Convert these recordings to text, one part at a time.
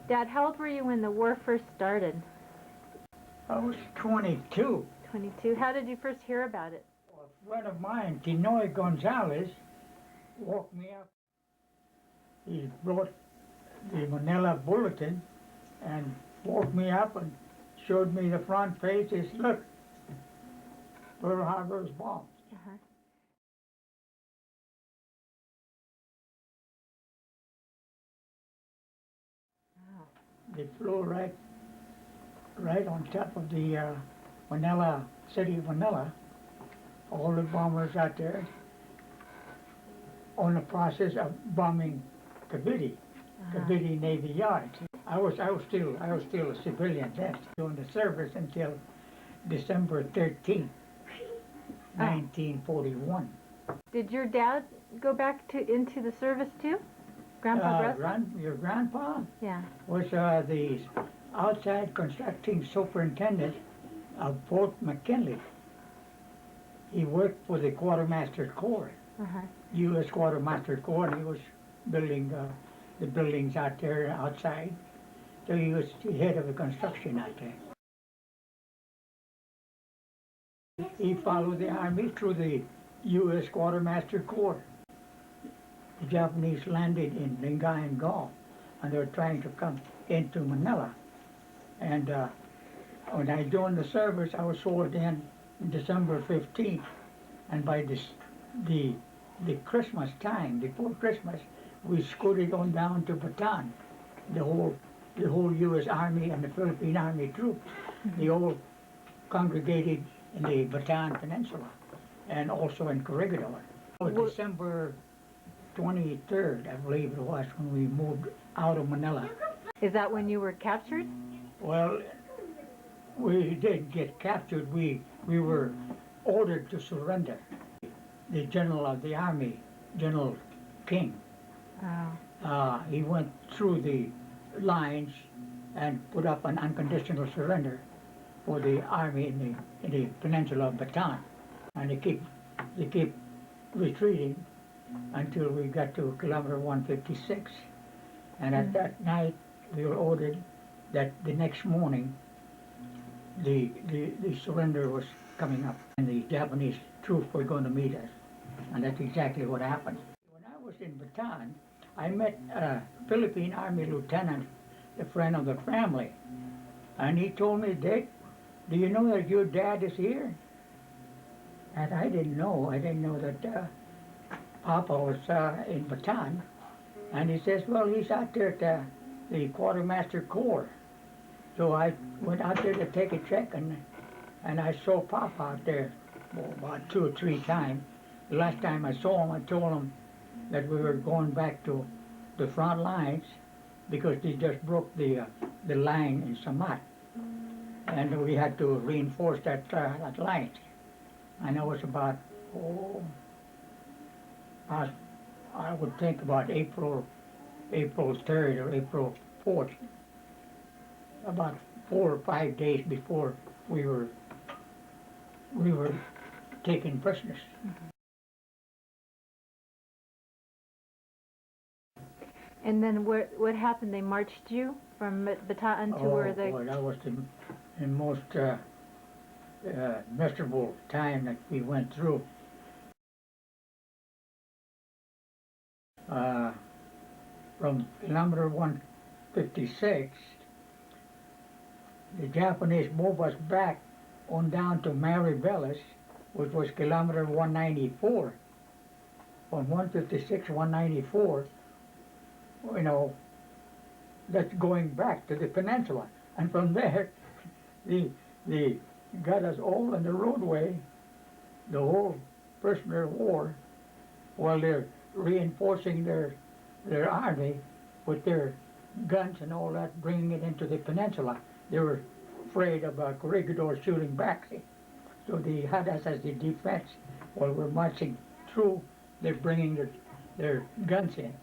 Dad, how old were you when the war first started? I was 22. 22. How did you first hear about it? A friend of mine, Tinoy Gonzalez, woke me up. He brought the Manila Bulletin and woke me up and showed me the front page. He said, look, Pearl Harbor's bombed. Uh-huh. They flew right on top of the Manila, city of Manila. All the bombers out there on the process of bombing Cavite, Cavite Navy Yard. I was still a civilian then, doing the service until December 13, 1941. Did your dad go back into the service too? Grandpa Breslin? Your grandpa Yeah. was the outside constructing superintendent of Fort McKinley. He worked for the Quartermaster Corps, U.S. Quartermaster Corps, and he was building the buildings out there outside. So he was the head of the construction out there. He followed the army through the U.S. Quartermaster Corps. The Japanese landed in Lingayen Gulf, and they were trying to come into Manila. And when I joined the service, I was sworn in December 15th, and by the Christmas time, before Christmas, we scooted on down to Bataan. The whole U.S. Army and the Philippine Army troops, they all congregated in the Bataan Peninsula, and also in Corregidor. December 23rd, I believe it was, when we moved out of Manila. Is that when you were captured? Well, we didn't get captured. We were ordered to surrender. The general of the army, General King, he went through the lines and put up an unconditional surrender for the army in the peninsula of Bataan, and they keep retreating until we got to kilometer 156. And at that night, we were ordered that the next morning the surrender was coming up, and the Japanese troops were going to meet us, and that's exactly what happened. When I was in Bataan, I met a Philippine Army lieutenant, a friend of the family, and he told me, Dick, do you know that your dad is here? And I didn't know that Papa was in Bataan, and he says, well, he's out there at the Quartermaster Corps. So I went out there to take a check, and I saw Papa out there about 2 or 3 times. The last time I saw him, I told him that we were going back to the front lines because they just broke the line in Samat, and we had to reinforce that line. And it was about, I would think about April 3rd or April 4th, about 4 or 5 days before we were taken prisoners. And then what happened? They marched you from Bataan to where they... Oh, that was the most miserable time that we went through. From kilometer 156, the Japanese moved us back on down to Maribeles, which was kilometer 194. From 156, 194, you know, that's going back to the peninsula. And from there, they got us all on the roadway, the whole prisoner of war, while they're reinforcing their army with their guns and all that, bringing it into the peninsula. They were afraid of Corregidor shooting back. So they had us as the defense. While we're marching through, they're bringing their guns in.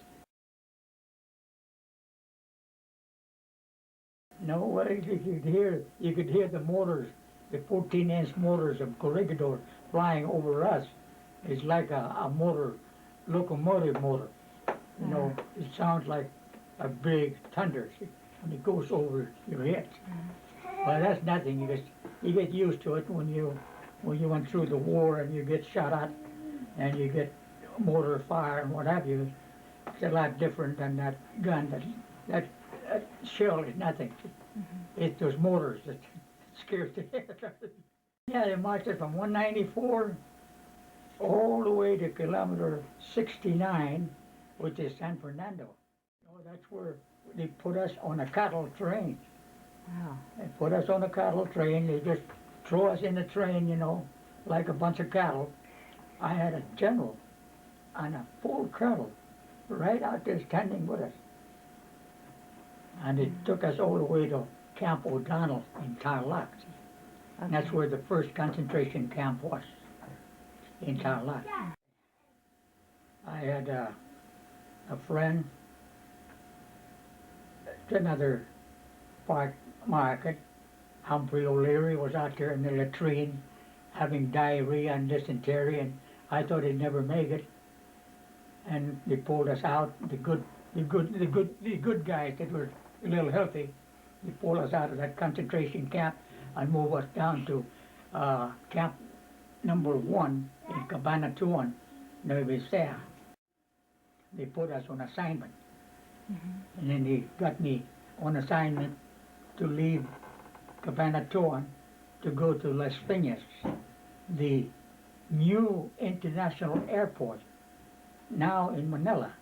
No, well, you could hear the motors, the 14-inch motors of Corregidor flying over us. It's like a locomotive motor. You know, it sounds like a big thunder. and it goes over your head. Well, that's nothing. You get used to it when you went through the war and you get shot at and you get mortar fire and what have you. It's a lot different than that gun. That shell is nothing. It's those mortars that scares the heck out of you. Yeah, they marched it from 194 all the way to kilometer 69, which is San Fernando. Oh, that's where they put us on a cattle train. Wow. They put us on a cattle train. They just throw us in the train, you know, like a bunch of cattle. I had a general on a full cattle right out there standing with us. And it took us all the way to Camp O'Donnell in Tarlac. Okay. That's where the first concentration camp was, in Tarlac. I had a friend, another part market, Humphrey O'Leary, was out there in the latrine having diarrhea and dysentery, and I thought he'd never make it. And they pulled us out. The good guys that were a little healthy, they pulled us out of that concentration camp and moved us down to camp number 1 in Cabanatuan, Nueva Ecija. They put us on assignment. And then they got me on assignment to leave Cabanatuan to go to Las Piñas, the new international airport, now in Manila.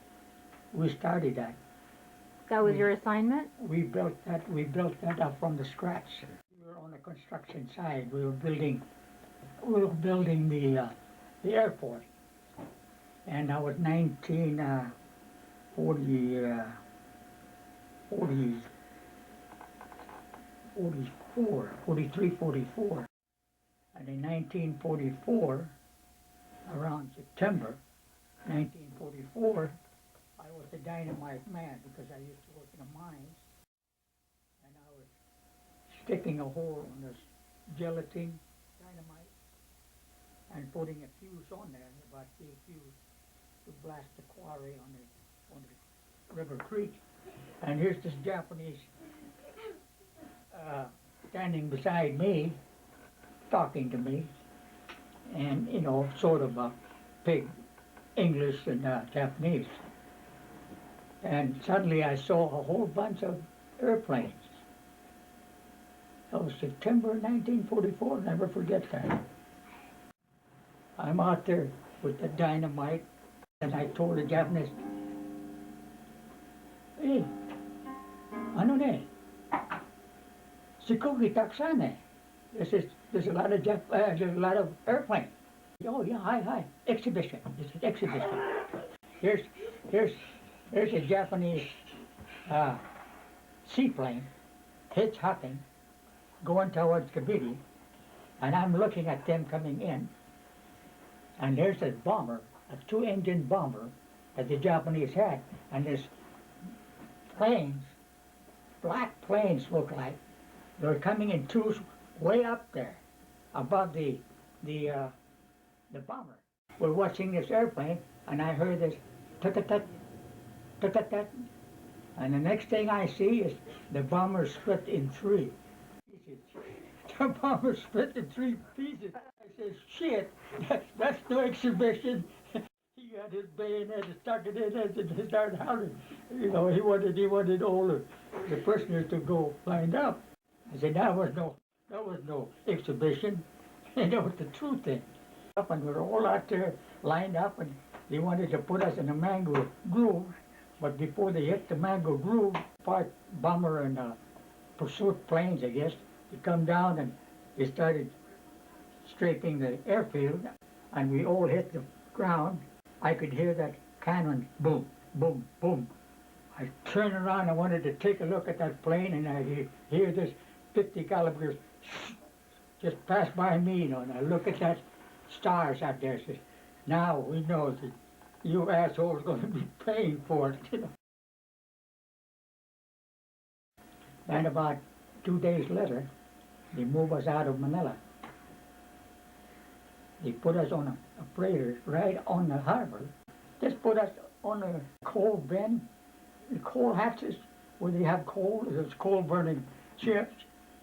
We started that. That was your assignment? We built that up from the scratch. We were on the construction side. We were building the airport. And I was 44. And in 1944, around September 1944, I was the dynamite man because I used to work in the mines. And I was sticking a hole in this gelatin dynamite and putting a fuse on there, about 3 fuse, to blast the quarry on the River Creek. And here's this Japanese standing beside me, talking to me, and, you know, sort of pig English and Japanese. And suddenly I saw a whole bunch of airplanes. That was September 1944, never forget that. I'm out there with the dynamite, and I told the Japanese, "Hey, ano ne? Sikogi taksane. There's a lot of airplanes. Oh yeah, hi, exhibition. This is exhibition. Here's a Japanese seaplane hitchhiking, going towards Kabiti, and I'm looking at them coming in. And there's a bomber, a 2-engine bomber that the Japanese had, and there's planes, black planes look like. They're coming in twos way up there, above the bomber. We're watching this airplane, and I heard this tut-tut-tut, tut-tut-tut, and the next thing I see is the bomber split in 3 pieces. The bomber split in 3 pieces. I said, "Shit, that's no exhibition." He got his bayonet, stuck it in it, and he started howling. You know, he wanted all the prisoners to go lined up. I said, that was no exhibition. And that was the true thing. And we were all out there lined up, and they wanted to put us in a mangrove grove. But before they hit the mangrove grove, part bomber and pursuit planes, I guess, they come down and they started scraping the airfield, and we all hit the ground. I could hear that cannon boom, boom, boom. I turned around, I wanted to take a look at that plane, and I hear this 50 caliber just pass by me, you know, and I look at that stars out there and say, now we know that you assholes are going to be paying for it, you know. And about 2 days later, they move us out of Manila. They put us on a freighter right on the harbor. Just put us on a coal bin, the coal hatches where they have coal, there's coal burning ships.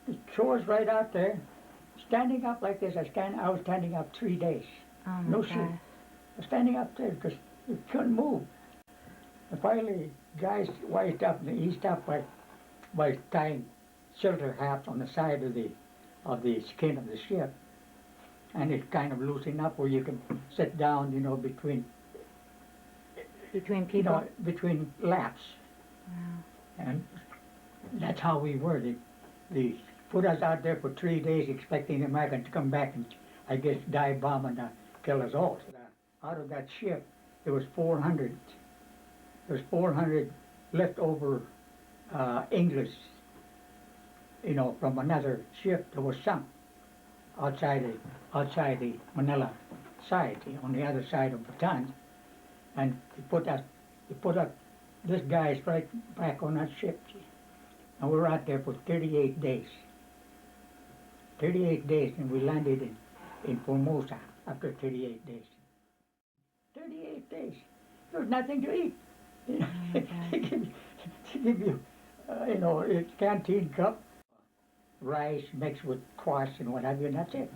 The show's right out there, standing up like this. I was standing up 3 days. Oh my No gosh. sleep. I was standing up there because you couldn't move. And finally, guys wised up and eased up by tying shelter hats on the side of the skin of the ship, and it kind of loosened up where you can sit down, between People? between laps. Wow. And that's how we were. They put us out there for 3 days expecting the Americans to come back and, I guess, dive bomb and kill us all. Out of that ship, there was 400. There's 400 leftover English, from another ship that was sunk outside the Manila side, on the other side of Bataan, and they put this guy's right back on that ship, and we were out there for 38 days. 38 days, and we landed in Formosa after 38 days. 38 days. There was nothing to eat. They give you, a canteen cup, rice mixed with kvass and what have you, and that's it.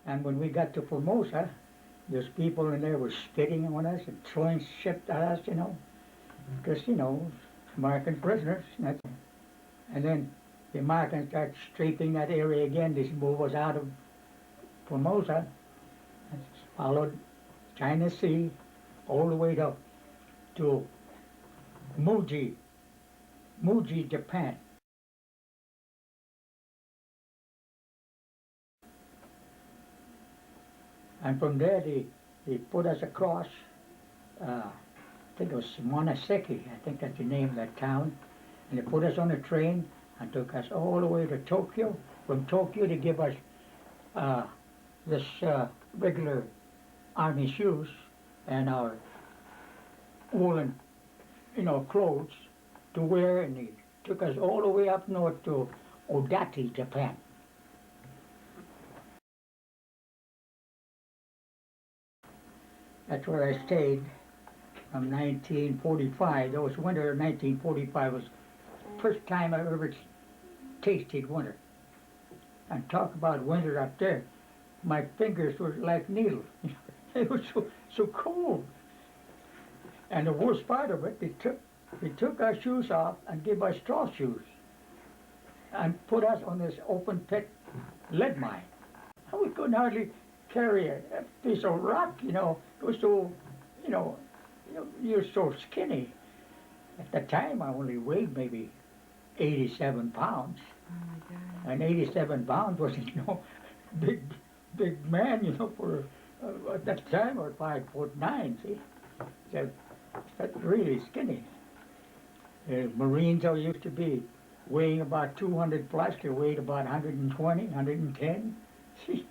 And when we got to Formosa, there's people in there were spitting on us and throwing shit at us, because, American prisoners. And then the Americans started strafing that area again. They move us out of Formosa and followed China Sea all the way to Muji, Japan. And from there they put us across, I think it was Monoseki, I think that's the name of that town, and they put us on a train and took us all the way to Tokyo. From Tokyo they give us this regular army shoes and our woolen, clothes to wear, and they took us all the way up north to Odate, Japan. That's where I stayed from 1945. That was winter of 1945. Was the first time I ever tasted winter. And talk about winter up there. My fingers were like needles. It was so cold. And the worst part of it, they took our shoes off and gave us straw shoes and put us on this open pit lead mine. And we couldn't hardly carry a piece of rock, It was so, you're so skinny. At the time, I only weighed maybe 87 pounds. Oh my God. And 87 pounds wasn't, big man, for at that time, or 5'9", see? So that's really skinny. Marines I used to be weighing about 200 plus, they weighed about 120, 110. See?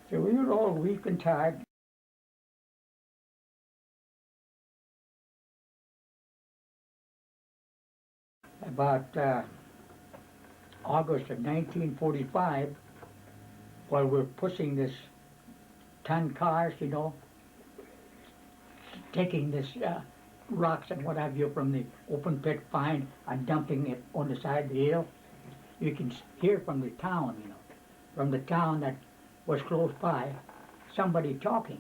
So we were all weak and tired. About August of 1945, while we're pushing this ton cars, taking this rocks and what have you from the open pit find and dumping it on the side of the hill, you can hear from the town, from the town that was close by, somebody talking.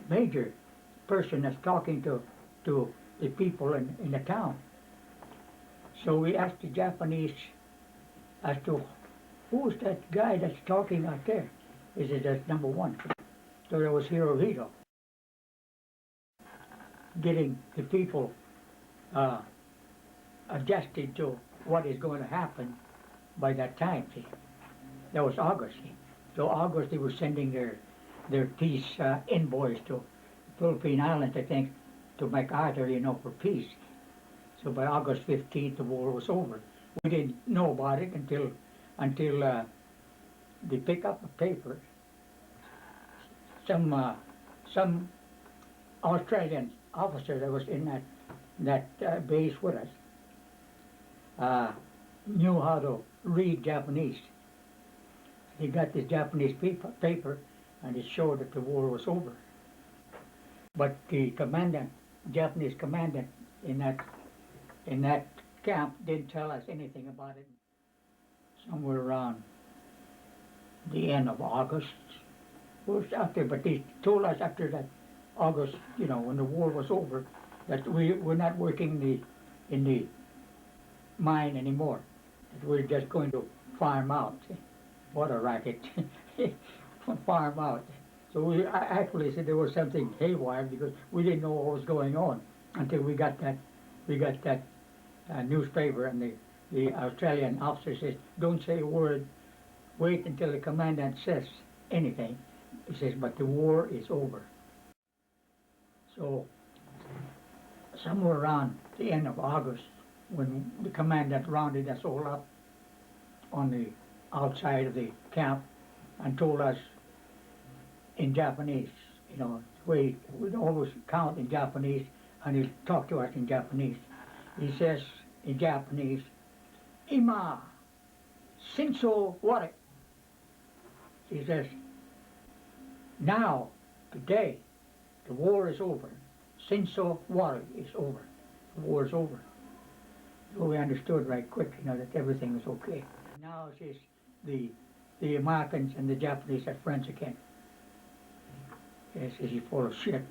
Major person that's talking to the people in the town. So we asked the Japanese as to who's that guy that's talking out there. He said, that's number one. So there was Hirohito getting the people adjusted to what is going to happen by that time. See? That was August. See? So August they were sending their peace envoys to Philippine Islands, I think, to MacArthur, for peace. So by August 15th, the war was over. We didn't know about it until they pick up a paper. Some Australian officer that was in that base with us knew how to read Japanese. He got this Japanese paper, and it showed that the war was over. But the commandant Japanese commandant in that camp didn't tell us anything about it. Somewhere around the end of August, we was out there, but they told us after that August, you know, when the war was over, that we're not working in the mine anymore. That we're just going to farm out. What a racket! Farm out. So I actually said there was something haywire because we didn't know what was going on until we got that newspaper, and the Australian officer says, "Don't say a word. Wait until the commandant says anything." He says, "But the war is over." So somewhere around the end of August, when the commandant rounded us all up on the outside of the camp and told us in Japanese, you know, we'd always count in Japanese, and he'd talk to us in Japanese. He says in Japanese, "Ima, shinso ware." He says, "Now, today, the war is over. Shinso ware is over. The war is over." So we understood right quick, you know, that everything was okay. Now it's just the Americans and the Japanese are friends again. Yes, he's full of shit.